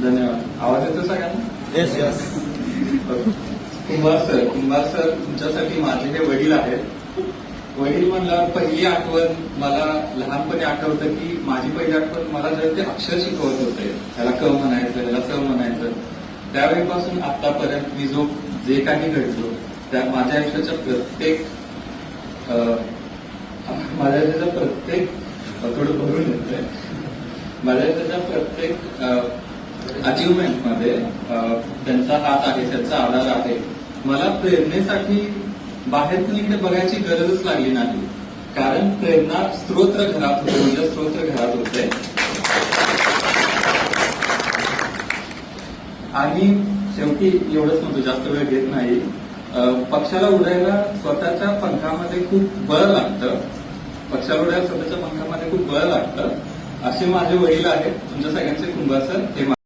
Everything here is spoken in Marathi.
धन्यवाद. आवाज येतो सगळ्यांना? Yes yes. कुंभार सर तुमच्यासाठी माझे हे वडील आहेत. वडील म्हणल्यावर पहिली आठवण मला लहानपणी आठवतं की माझी पहिली आठवण मला जेव्हा ते अक्षर शिकवत होते, त्याला क म्हणायचं, त्याला स म्हणायचं, त्यावेळीपासून आतापर्यंत मी जे काही घडलो त्या माझ्या आयुष्याच्या प्रत्येक थोडं भरून येतंय, माझ्या आयुष्याच्या प्रत्येक अचिव्हमेंट मध्ये त्यांचा हात आहे, त्यांचा आधार आहे. मला प्रेरणेसाठी बाहेर इकडे बघायची गरजच लागली नाही, कारण प्रेरणा स्तोत्र घरात होते, म्हणजे स्तोत्र घरात होते. आणि शेवटी एवढंच म्हणतो, जास्त वेळ घेत नाही. पक्षाला उडायला स्वतःच्या पंखामध्ये खूप बळ लागतं, पक्षाला उडायला स्वतःच्या पंखामध्ये खूप बळ लागतं. असे माझे वडील आहेत तुमच्या सगळ्यांचे कुंभार सर. हे